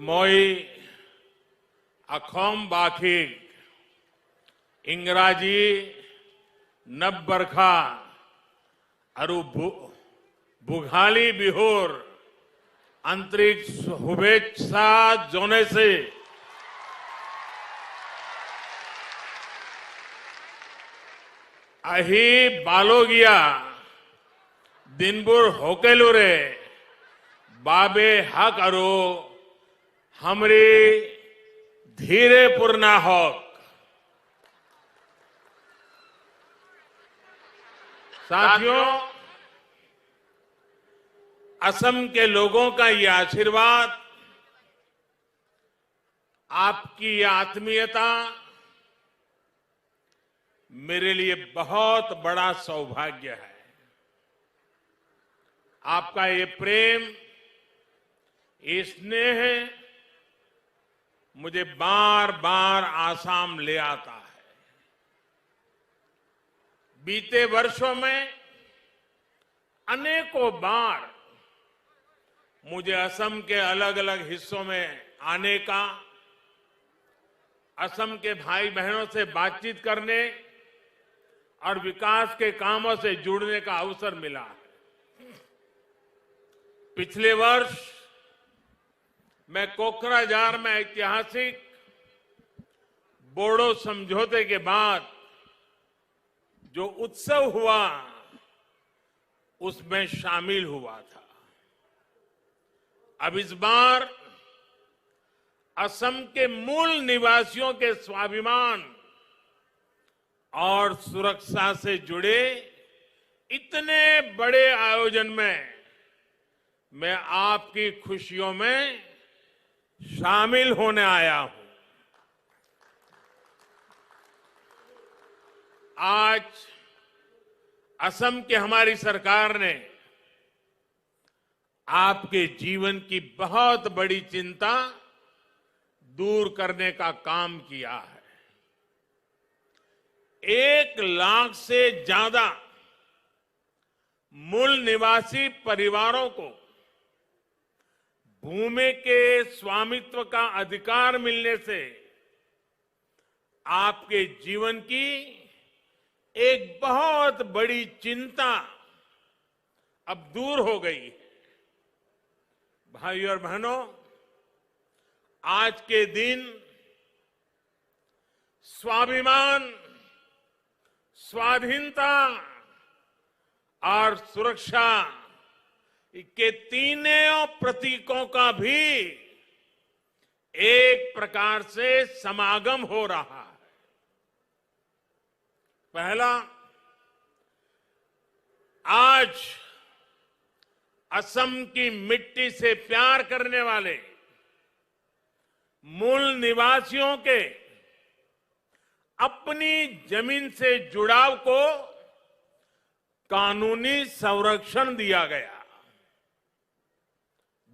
মই अखोम बाखिक इंग्राजी नबबरखा और बुघाली बिहोर अंतरिक्ष शुभेच्छा जोने से अही बालोगिया दिनबुर होकेलुरे बाबे हक अरो हमरी धीरे पूर्णा हक। साथियों, असम के लोगों का ये आशीर्वाद, आपकी ये आत्मीयता मेरे लिए बहुत बड़ा सौभाग्य है। आपका ये प्रेम, ये स्नेह मुझे बार बार आसाम ले आता है। बीते वर्षों में अनेकों बार मुझे असम के अलग अलग हिस्सों में आने का, असम के भाई बहनों से बातचीत करने और विकास के कामों से जुड़ने का अवसर मिला है। पिछले वर्ष मैं कोकराझार में ऐतिहासिक बोडो समझौते के बाद जो उत्सव हुआ उसमें शामिल हुआ था। अब इस बार असम के मूल निवासियों के स्वाभिमान और सुरक्षा से जुड़े इतने बड़े आयोजन में मैं आपकी खुशियों में शामिल होने आया हूं। आज असम की हमारी सरकार ने आपके जीवन की बहुत बड़ी चिंता दूर करने का काम किया है। 1 लाख से ज्यादा मूल निवासी परिवारों को भूमि के स्वामित्व का अधिकार मिलने से आपके जीवन की एक बहुत बड़ी चिंता अब दूर हो गई है। भाइयों और बहनों, आज के दिन स्वाभिमान, स्वाधीनता और सुरक्षा के तीनों प्रतीकों का भी एक प्रकार से समागम हो रहा है। पहला, आज असम की मिट्टी से प्यार करने वाले मूल निवासियों के अपनी जमीन से जुड़ाव को कानूनी संरक्षण दिया गया।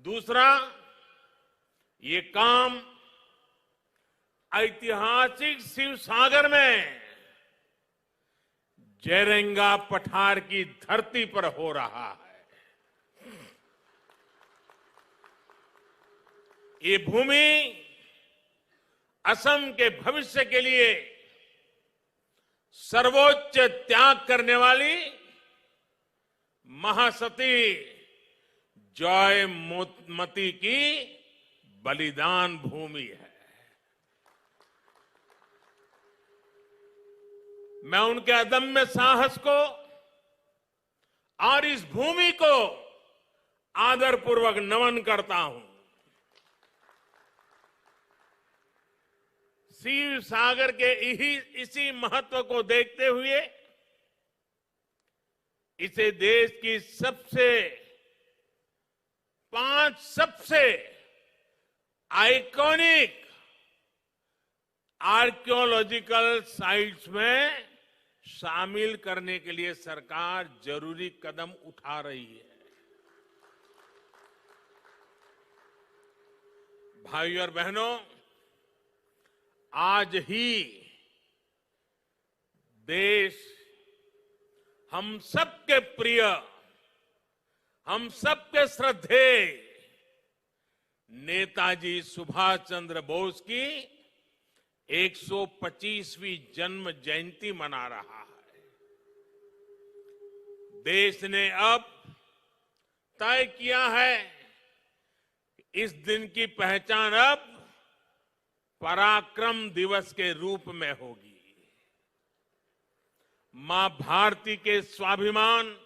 दूसरा, ये काम ऐतिहासिक शिवसागर में जेरेंगा पठार की धरती पर हो रहा है। ये भूमि असम के भविष्य के लिए सर्वोच्च त्याग करने वाली महासती जयमती की बलिदान भूमि है। मैं उनके अदम्य साहस को और इस भूमि को आदरपूर्वक नमन करता हूं। शिव सागर के इसी महत्व को देखते हुए इसे देश की 5 सबसे आइकॉनिक आर्कियोलॉजिकल साइट्स में शामिल करने के लिए सरकार जरूरी कदम उठा रही है। भाइयों और बहनों, आज ही देश हम सबके प्रिय, हम सबके श्रद्धेय नेताजी सुभाष चंद्र बोस की 125वीं जन्म जयंती मना रहा है। देश ने अब तय किया है कि इस दिन की पहचान अब पराक्रम दिवस के रूप में होगी। मां भारती के स्वाभिमान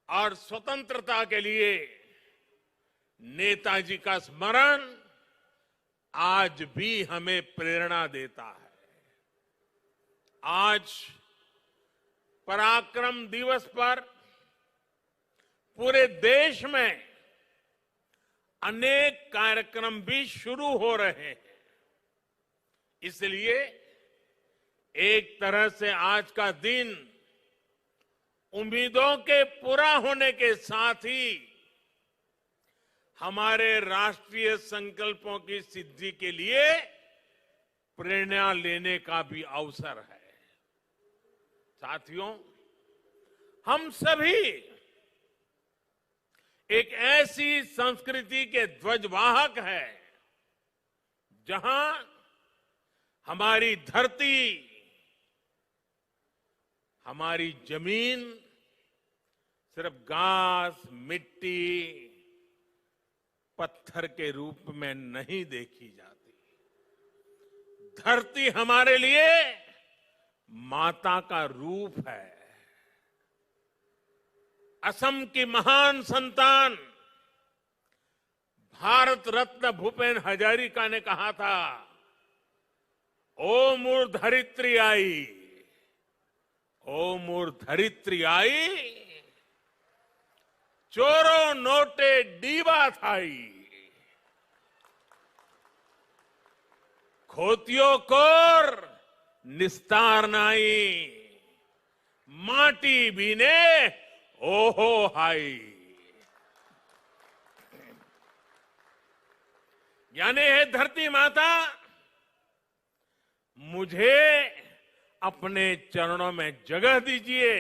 और स्वतंत्रता के लिए नेताजी का स्मरण आज भी हमें प्रेरणा देता है। आज पराक्रम दिवस पर पूरे देश में अनेक कार्यक्रम भी शुरू हो रहे हैं। इसलिए एक तरह से आज का दिन उम्मीदों के पूरा होने के साथ ही हमारे राष्ट्रीय संकल्पों की सिद्धि के लिए प्रेरणा लेने का भी अवसर है। साथियों, हम सभी एक ऐसी संस्कृति के ध्वजवाहक हैं जहां हमारी धरती, हमारी जमीन सिर्फ घास, मिट्टी, पत्थर के रूप में नहीं देखी जाती। धरती हमारे लिए माता का रूप है। असम की महान संतान भारत रत्न भूपेन हजारिका ने कहा था, ओ मोर धरित्री आई, ओ मोर धरित्री आई, चोरो नोटे डीबा थाई, खोतियो कोर निस्तार नाई, माटी बीने ओहो हाई। यानी है धरती माता, मुझे अपने चरणों में जगह दीजिए।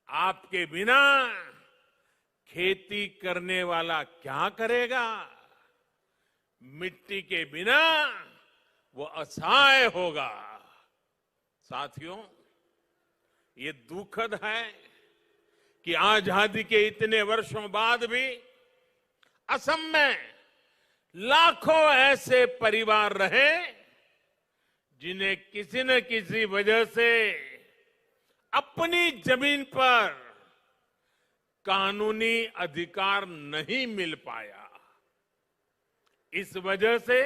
आपके बिना खेती करने वाला क्या करेगा? मिट्टी के बिना वो असहाय होगा। साथियों, ये दुखद है कि आजादी के इतने वर्षों बाद भी असम में लाखों ऐसे परिवार रहे जिन्हें किसी न किसी वजह से अपनी जमीन पर कानूनी अधिकार नहीं मिल पाया। इस वजह से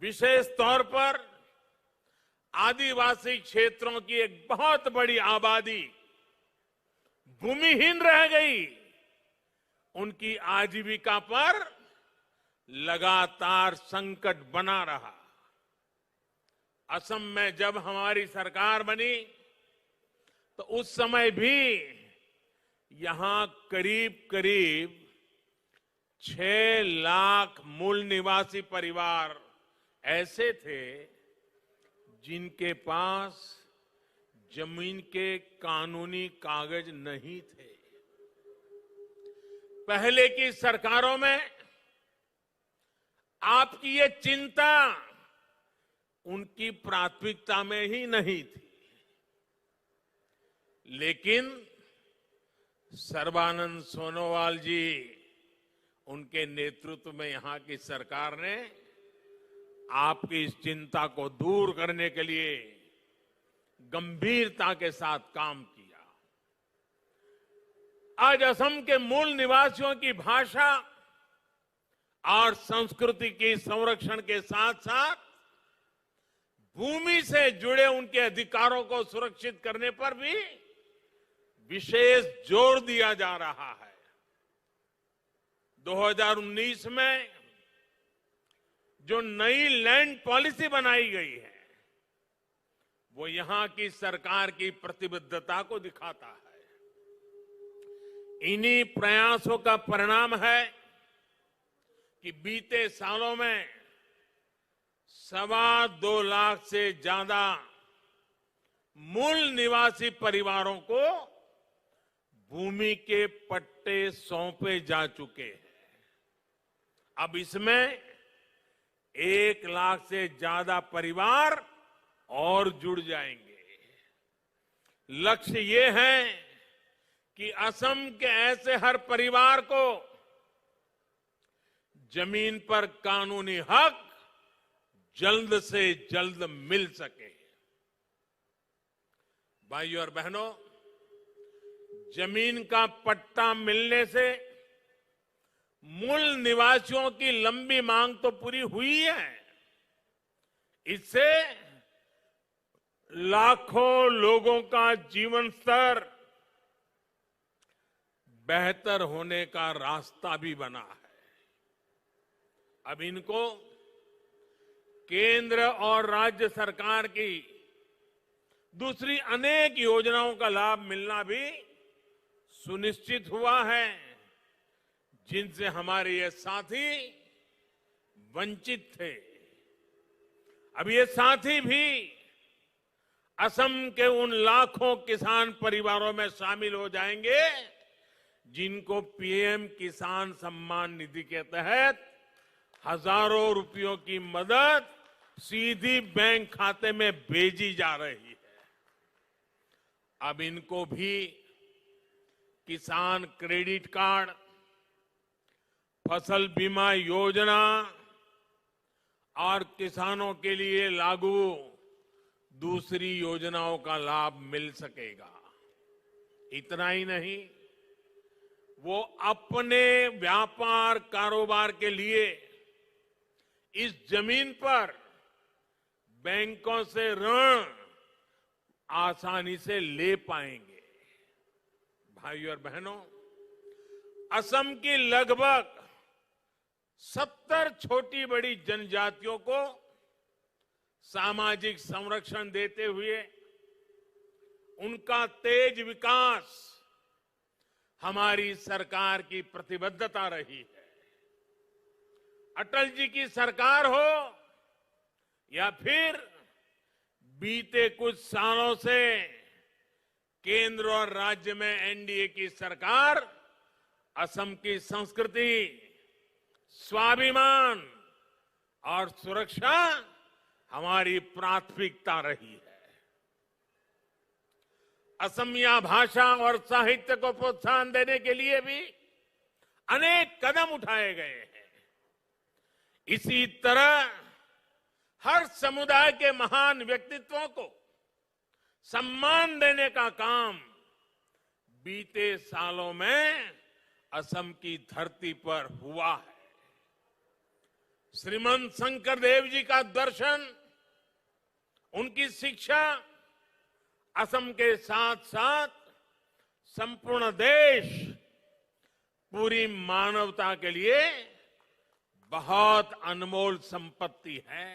विशेष तौर पर आदिवासी क्षेत्रों की एक बहुत बड़ी आबादी भूमिहीन रह गई। उनकी आजीविका पर लगातार संकट बना रहा। असम में जब हमारी सरकार बनी तो उस समय भी यहां करीब करीब 6 लाख मूल निवासी परिवार ऐसे थे जिनके पास जमीन के कानूनी कागज नहीं थे। पहले की सरकारों में आपकी ये चिंता उनकी प्राथमिकता में ही नहीं थी, लेकिन सर्बानंद सोनोवाल जी, उनके नेतृत्व में यहां की सरकार ने आपकी इस चिंता को दूर करने के लिए गंभीरता के साथ काम किया। आज असम के मूल निवासियों की भाषा और संस्कृति के संरक्षण के साथ साथ भूमि से जुड़े उनके अधिकारों को सुरक्षित करने पर भी विशेष जोर दिया जा रहा है। 2019 में जो नई लैंड पॉलिसी बनाई गई है वो यहां की सरकार की प्रतिबद्धता को दिखाता है। इन्हीं प्रयासों का परिणाम है कि बीते सालों में 2.25 लाख से ज्यादा मूल निवासी परिवारों को भूमि के पट्टे सौंपे जा चुके हैं। अब इसमें 1 लाख से ज्यादा परिवार और जुड़ जाएंगे। लक्ष्य ये है कि असम के ऐसे हर परिवार को जमीन पर कानूनी हक जल्द से जल्द मिल सके। भाइयों और बहनों, जमीन का पट्टा मिलने से मूल निवासियों की लंबी मांग तो पूरी हुई है। इससे लाखों लोगों का जीवन स्तर बेहतर होने का रास्ता भी बना है। अब इनको केंद्र और राज्य सरकार की दूसरी अनेक योजनाओं का लाभ मिलना भी सुनिश्चित हुआ है, जिनसे हमारे ये साथी वंचित थे। अब ये साथी भी असम के उन लाखों किसान परिवारों में शामिल हो जाएंगे जिनको पीएम किसान सम्मान निधि के तहत हजारों रुपयों की मदद सीधी बैंक खाते में भेजी जा रही है। अब इनको भी किसान क्रेडिट कार्ड, फसल बीमा योजना और किसानों के लिए लागू दूसरी योजनाओं का लाभ मिल सकेगा। इतना ही नहीं, वो अपने व्यापार कारोबार के लिए इस जमीन पर बैंकों से ऋण आसानी से ले पाएंगे। भाइयों और बहनों, असम की लगभग 70 छोटी बड़ी जनजातियों को सामाजिक संरक्षण देते हुए उनका तेज विकास हमारी सरकार की प्रतिबद्धता रही है। अटल जी की सरकार हो या फिर बीते कुछ सालों से केंद्र और राज्य में एनडीए की सरकार, असम की संस्कृति, स्वाभिमान और सुरक्षा हमारी प्राथमिकता रही है। असमिया भाषा और साहित्य को प्रोत्साहन देने के लिए भी अनेक कदम उठाए गए हैं। इसी तरह हर समुदाय के महान व्यक्तित्वों को सम्मान देने का काम बीते सालों में असम की धरती पर हुआ है। श्रीमंत शंकरदेव जी का दर्शन, उनकी शिक्षा असम के साथ साथ संपूर्ण देश, पूरी मानवता के लिए बहुत अनमोल संपत्ति है।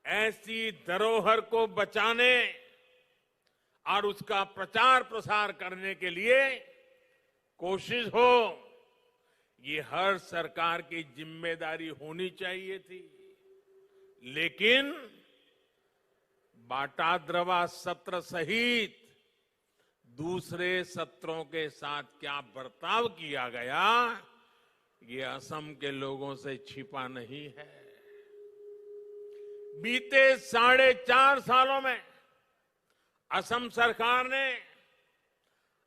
ऐसी धरोहर को बचाने और उसका प्रचार प्रसार करने के लिए कोशिश हो, ये हर सरकार की जिम्मेदारी होनी चाहिए थी। लेकिन बाटाद्रवा सत्र सहित दूसरे सत्रों के साथ क्या बर्ताव किया गया, ये असम के लोगों से छिपा नहीं है। बीते 4.5 सालों में असम सरकार ने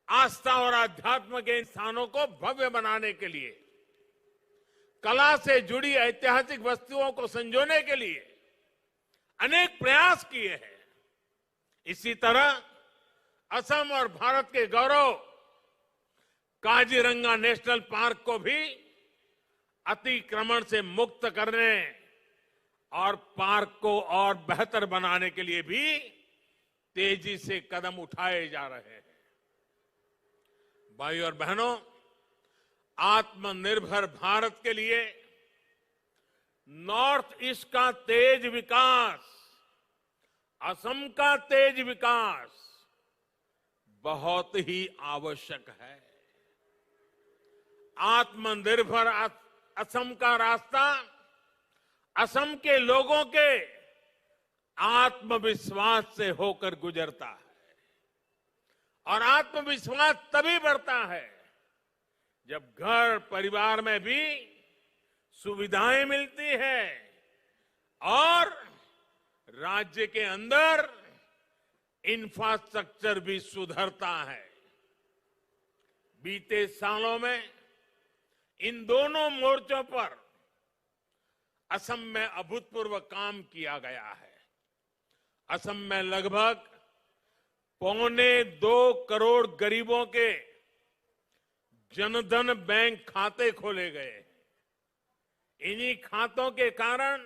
आस्था और अध्यात्म के स्थानों को भव्य बनाने के लिए, कला से जुड़ी ऐतिहासिक वस्तुओं को संजोने के लिए अनेक प्रयास किए हैं। इसी तरह असम और भारत के गौरव काजीरंगा नेशनल पार्क को भी अतिक्रमण से मुक्त करने और पार्क को और बेहतर बनाने के लिए भी तेजी से कदम उठाए जा रहे हैं। भाइयों और बहनों, आत्मनिर्भर भारत के लिए नॉर्थ ईस्ट का तेज विकास, असम का तेज विकास बहुत ही आवश्यक है। आत्मनिर्भर असम का रास्ता असम के लोगों के आत्मविश्वास से होकर गुजरता है, और आत्मविश्वास तभी बढ़ता है जब घर परिवार में भी सुविधाएं मिलती है और राज्य के अंदर इंफ्रास्ट्रक्चर भी सुधरता है। बीते सालों में इन दोनों मोर्चों पर असम में अभूतपूर्व काम किया गया है। असम में लगभग 1.25 करोड़ गरीबों के जनधन बैंक खाते खोले गए। इन्हीं खातों के कारण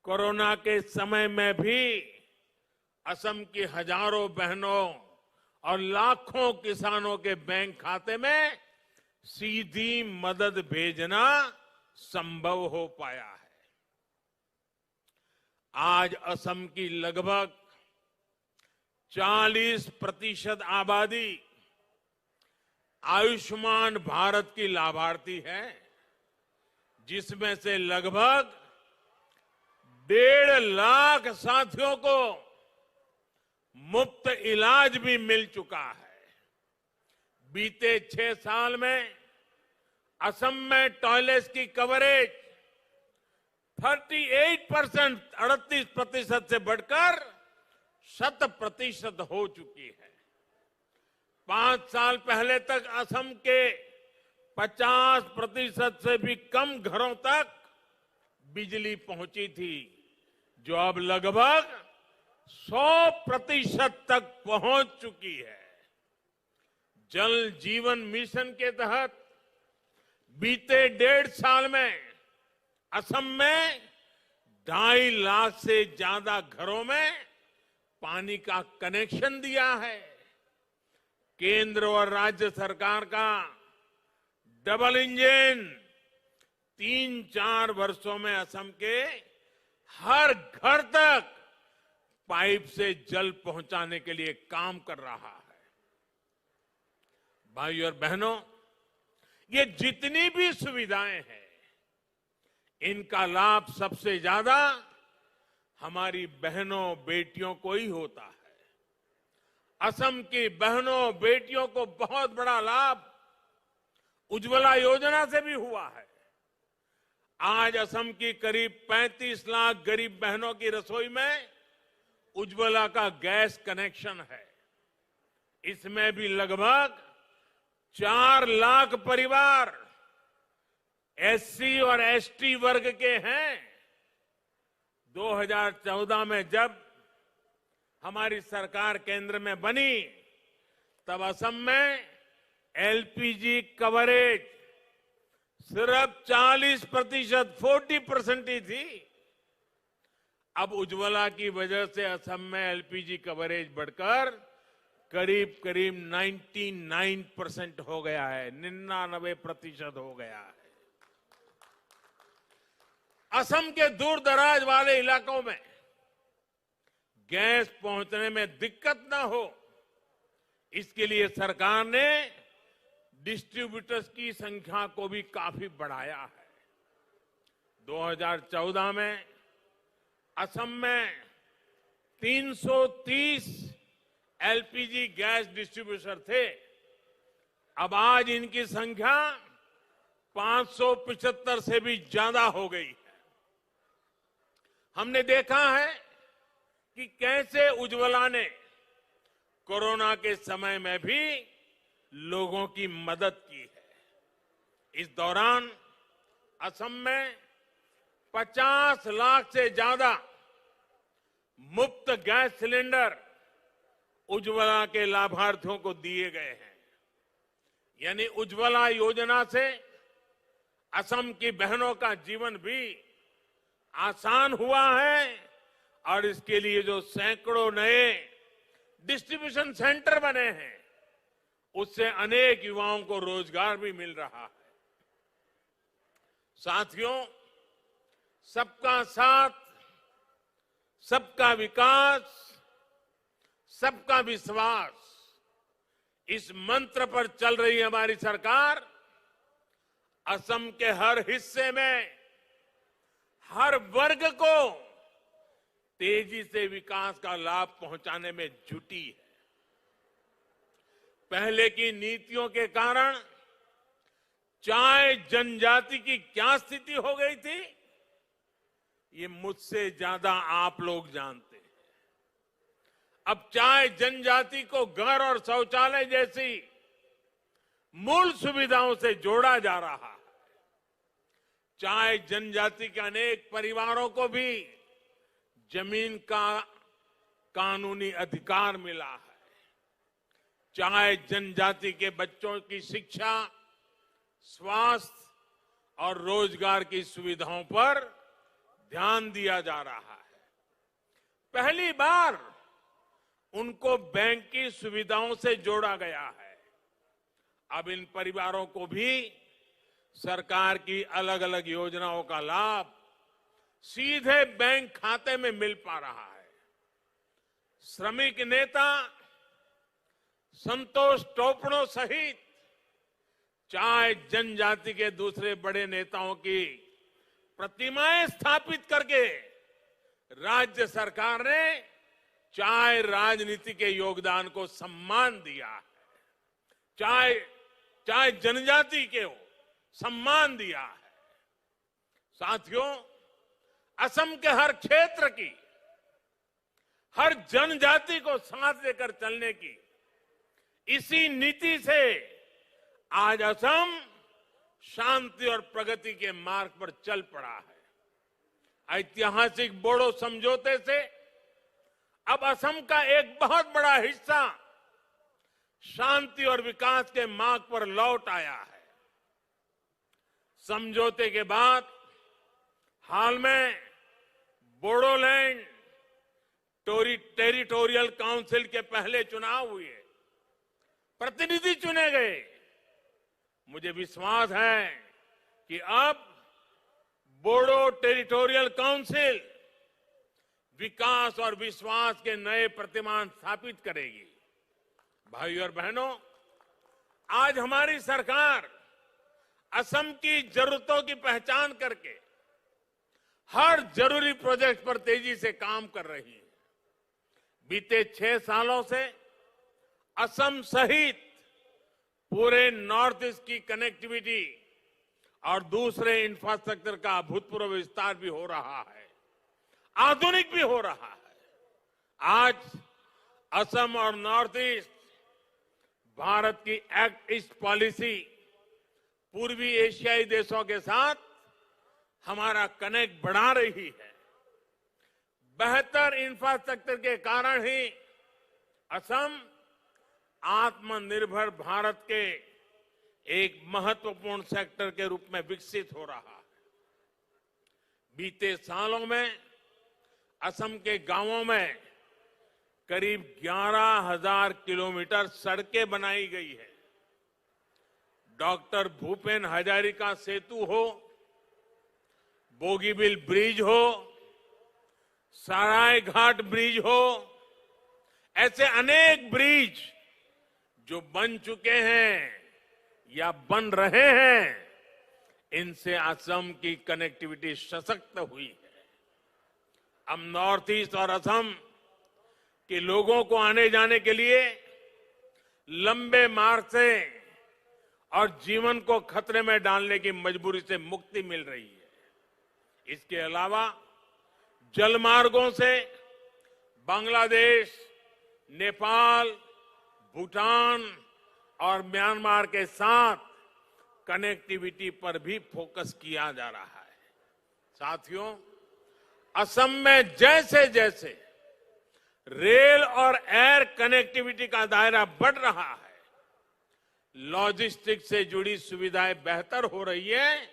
कोरोना के समय में भी असम की हजारों बहनों और लाखों किसानों के बैंक खाते में सीधी मदद भेजना संभव हो पाया है। आज असम की लगभग 40% आबादी आयुष्मान भारत की लाभार्थी है, जिसमें से लगभग 1.5 लाख साथियों को मुफ्त इलाज भी मिल चुका है। बीते 6 साल में असम में टॉयलेट्स की कवरेज 38% से बढ़कर 100% हो चुकी है। 5 साल पहले तक असम के 50% से भी कम घरों तक बिजली पहुंची थी, जो अब लगभग 100% तक पहुंच चुकी है। जल जीवन मिशन के तहत बीते 1.5 साल में असम में 2.5 लाख से ज्यादा घरों में पानी का कनेक्शन दिया है। केंद्र और राज्य सरकार का डबल इंजन 3-4 वर्षों में असम के हर घर तक पाइप से जल पहुंचाने के लिए काम कर रहा है। भाइयों और बहनों, ये जितनी भी सुविधाएं हैं, इनका लाभ सबसे ज्यादा हमारी बहनों बेटियों को ही होता है। असम की बहनों बेटियों को बहुत बड़ा लाभ उज्ज्वला योजना से भी हुआ है। आज असम की करीब 35 लाख गरीब बहनों की रसोई में उज्ज्वला का गैस कनेक्शन है। इसमें भी लगभग 4 लाख परिवार एससी और एसटी वर्ग के हैं। 2014 में जब हमारी सरकार केंद्र में बनी, तब असम में एलपीजी कवरेज सिर्फ 40% ही थी। अब उज्ज्वला की वजह से असम में एलपीजी कवरेज बढ़कर करीब 99% हो गया है, 99% हो गया है। असम के दूर दराज वाले इलाकों में गैस पहुंचने में दिक्कत न हो, इसके लिए सरकार ने डिस्ट्रीब्यूटर्स की संख्या को भी काफी बढ़ाया है। 2014 में असम में 330 एलपीजी गैस डिस्ट्रीब्यूटर थे। अब आज इनकी संख्या 575 से भी ज्यादा हो गई है। हमने देखा है कि कैसे उज्ज्वला ने कोरोना के समय में भी लोगों की मदद की है। इस दौरान असम में 50 लाख से ज्यादा मुफ्त गैस सिलेंडर उज्ज्वला के लाभार्थियों को दिए गए हैं। यानी उज्ज्वला योजना से असम की बहनों का जीवन भी आसान हुआ है और इसके लिए जो सैकड़ों नए डिस्ट्रीब्यूशन सेंटर बने हैं, उससे अनेक युवाओं को रोजगार भी मिल रहा है। साथियों, सबका साथ, सबका विकास, सबका विश्वास, इस मंत्र पर चल रही हमारी सरकार असम के हर हिस्से में हर वर्ग को तेजी से विकास का लाभ पहुंचाने में जुटी है। पहले की नीतियों के कारण चाय जनजाति की क्या स्थिति हो गई थी, ये मुझसे ज्यादा आप लोग जानते हैं। अब चाय जनजाति को घर और शौचालय जैसी मूल सुविधाओं से जोड़ा जा रहा है। चाय जनजाति के अनेक परिवारों को भी जमीन का कानूनी अधिकार मिला है। चाय जनजाति के बच्चों की शिक्षा, स्वास्थ्य और रोजगार की सुविधाओं पर ध्यान दिया जा रहा है। पहली बार उनको बैंक की सुविधाओं से जोड़ा गया है। अब इन परिवारों को भी सरकार की अलग अलग योजनाओं का लाभ सीधे बैंक खाते में मिल पा रहा है। श्रमिक नेता संतोष टोपनो सहित चाय जनजाति के दूसरे बड़े नेताओं की प्रतिमाएं स्थापित करके राज्य सरकार ने चाय राजनीति के योगदान को सम्मान दिया है। चाय जनजाति के सम्मान दिया है। साथियों, असम के हर क्षेत्र की, हर जनजाति को साथ लेकर चलने की इसी नीति से आज असम शांति और प्रगति के मार्ग पर चल पड़ा है। ऐतिहासिक बोडो समझौते से अब असम का एक बहुत बड़ा हिस्सा शांति और विकास के मार्ग पर लौट आया है। समझौते के बाद हाल में बोडोलैंड टेरिटोरियल काउंसिल के पहले चुनाव हुए, प्रतिनिधि चुने गए। मुझे विश्वास है कि अब बोडो टेरिटोरियल काउंसिल विकास और विश्वास के नए प्रतिमान स्थापित करेगी। भाइयों और बहनों, आज हमारी सरकार असम की जरूरतों की पहचान करके हर जरूरी प्रोजेक्ट पर तेजी से काम कर रही है। बीते 6 सालों से असम सहित पूरे नॉर्थ ईस्ट की कनेक्टिविटी और दूसरे इंफ्रास्ट्रक्चर का अभूतपूर्व विस्तार भी हो रहा है, आधुनिक भी हो रहा है। आज असम और नॉर्थ ईस्ट भारत की एक्ट ईस्ट पॉलिसी पूर्वी एशियाई देशों के साथ हमारा कनेक्ट बढ़ा रही है। बेहतर इंफ्रास्ट्रक्चर के कारण ही असम आत्मनिर्भर भारत के एक महत्वपूर्ण सेक्टर के रूप में विकसित हो रहा है। बीते सालों में असम के गांवों में करीब 11,000 किलोमीटर सड़कें बनाई गई है। डॉक्टर भूपेन हजारिका सेतु हो, बोगीबिल ब्रिज हो, सराय घाट ब्रिज हो, ऐसे अनेक ब्रिज जो बन चुके हैं या बन रहे हैं, इनसे असम की कनेक्टिविटी सशक्त हुई है। अब नॉर्थ ईस्ट और असम के लोगों को आने जाने के लिए लंबे मार्ग से और जीवन को खतरे में डालने की मजबूरी से मुक्ति मिल रही है। इसके अलावा जलमार्गों से बांग्लादेश, नेपाल, भूटान और म्यांमार के साथ कनेक्टिविटी पर भी फोकस किया जा रहा है। साथियों, असम में जैसे जैसे रेल और एयर कनेक्टिविटी का दायरा बढ़ रहा है, लॉजिस्टिक्स से जुड़ी सुविधाएं बेहतर हो रही है,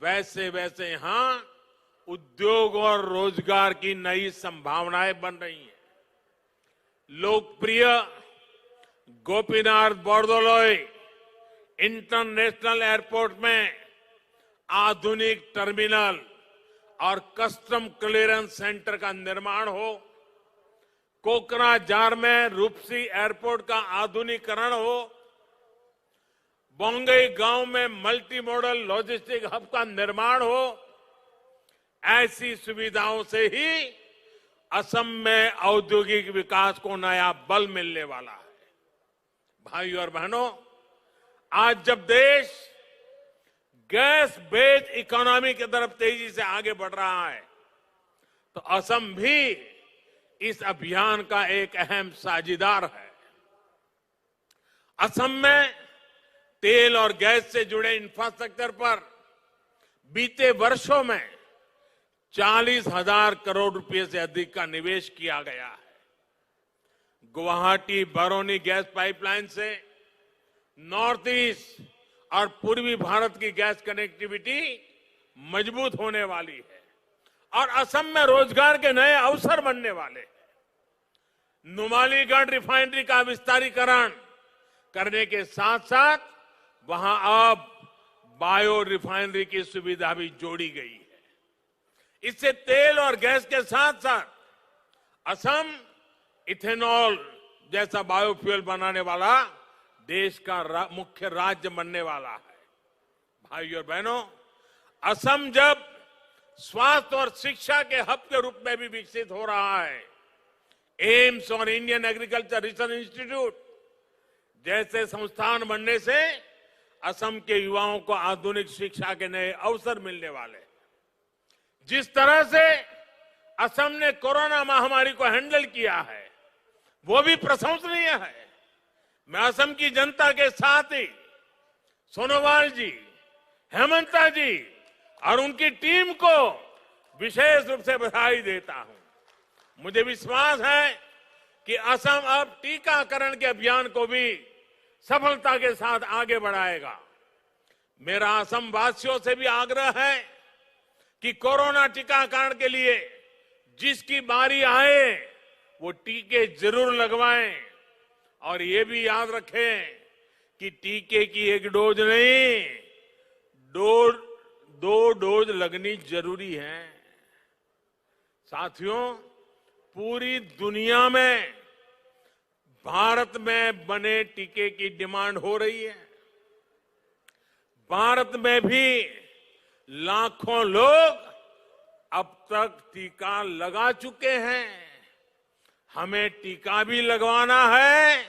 वैसे वैसे यहां उद्योग और रोजगार की नई संभावनाएं बन रही हैं। लोकप्रिय गोपीनाथ बोरदोलोई इंटरनेशनल एयरपोर्ट में आधुनिक टर्मिनल और कस्टम क्लियरेंस सेंटर का निर्माण हो, कोकराझार में रूपसी एयरपोर्ट का आधुनिकीकरण हो, बोंगई गांव में मल्टी मॉडल लॉजिस्टिक हब का निर्माण हो, ऐसी सुविधाओं से ही असम में औद्योगिक विकास को नया बल मिलने वाला है। भाइयों और बहनों, आज जब देश गैस बेस्ड इकोनॉमी की तरफ तेजी से आगे बढ़ रहा है, तो असम भी इस अभियान का एक अहम साझीदार है। असम में तेल और गैस से जुड़े इंफ्रास्ट्रक्चर पर बीते वर्षों में 40,000 करोड़ रुपए से अधिक का निवेश किया गया है। गुवाहाटी बरौनी गैस पाइपलाइन से नॉर्थ ईस्ट और पूर्वी भारत की गैस कनेक्टिविटी मजबूत होने वाली है और असम में रोजगार के नए अवसर बनने वाले हैं। नुमालीगढ़ रिफाइनरी का विस्तारीकरण करने के साथ साथ वहां अब बायो रिफाइनरी की सुविधा भी जोड़ी गई है। इससे तेल और गैस के साथ साथ असम इथेनॉल जैसा बायोफ्यूल बनाने वाला देश का मुख्य राज्य बनने वाला है। भाइयों और बहनों, असम जब स्वास्थ्य और शिक्षा के हब के रूप में भी विकसित हो रहा है, एम्स और इंडियन एग्रीकल्चर रिसर्च इंस्टीट्यूट जैसे संस्थान बनने से असम के युवाओं को आधुनिक शिक्षा के नए अवसर मिलने वाले हैं। जिस तरह से असम ने कोरोना महामारी को हैंडल किया है, वो भी प्रशंसनीय है। मैं असम की जनता के साथ ही सोनोवाल जी, हेमंता जी और उनकी टीम को विशेष रूप से बधाई देता हूं। मुझे विश्वास है कि असम अब टीकाकरण के अभियान को भी सफलता के साथ आगे बढ़ाएगा। मेरा असम वासियों से भी आग्रह है कि कोरोना टीकाकरण के लिए जिसकी बारी आए वो टीके जरूर लगवाएं और ये भी याद रखें कि टीके की एक डोज नहीं, दो डोज लगनी जरूरी है। साथियों, पूरी दुनिया में भारत में बने टीके की डिमांड हो रही है। भारत में भी लाखों लोग अब तक टीका लगा चुके हैं। हमें टीका भी लगवाना है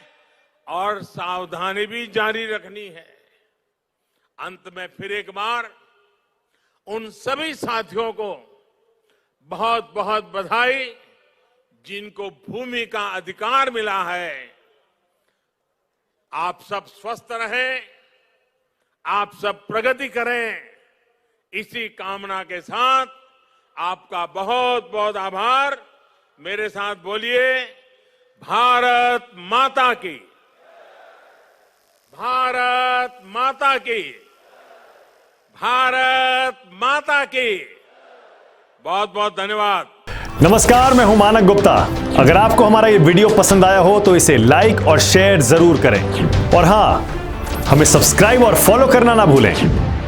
और सावधानी भी जारी रखनी है। अंत में फिर एक बार उन सभी साथियों को बहुत बहुत बधाई जिनको भूमि का अधिकार मिला है। आप सब स्वस्थ रहें, आप सब प्रगति करें, इसी कामना के साथ आपका बहुत बहुत आभार। मेरे साथ बोलिए, भारत माता की, भारत माता की, भारत माता की। बहुत बहुत धन्यवाद। नमस्कार, मैं हूं मानक गुप्ता। अगर आपको हमारा ये वीडियो पसंद आया हो तो इसे लाइक और शेयर जरूर करें और हां, हमें सब्सक्राइब और फॉलो करना ना भूलें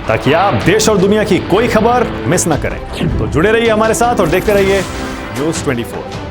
ताकि आप देश और दुनिया की कोई खबर मिस ना करें। तो जुड़े रहिए हमारे साथ और देखते रहिए न्यूज़ 24।